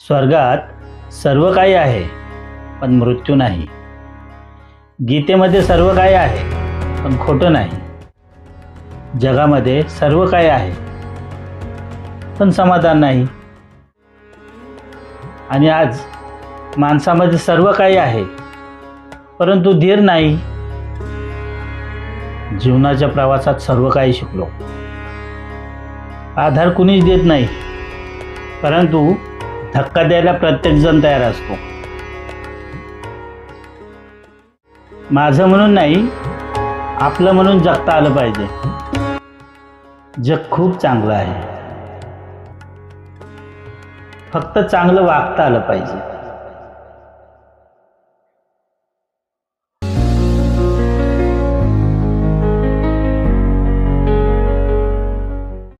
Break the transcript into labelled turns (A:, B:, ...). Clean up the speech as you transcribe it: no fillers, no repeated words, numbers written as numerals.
A: स्वर्गात सर्व काही आहे पण मृत्यू नाही. गीतेमध्ये सर्व काही आहे पण खोटं नाही. जगामध्ये सर्व काही आहे पण समाधान नाही. आणि आज माणसामध्ये सर्व काही आहे परंतु धीर नाही. जीवनाच्या प्रवासात सर्व काही शिकलो. आधार कुणीच देत नाही परंतु धक्का द्यायला प्रत्येक जण तयार असतो. माझं म्हणून नाही, आपलं म्हणून जगता आलं पाहिजे. जग खूप चांगलं आहे, फक्त चांगलं वागता आलं पाहिजे.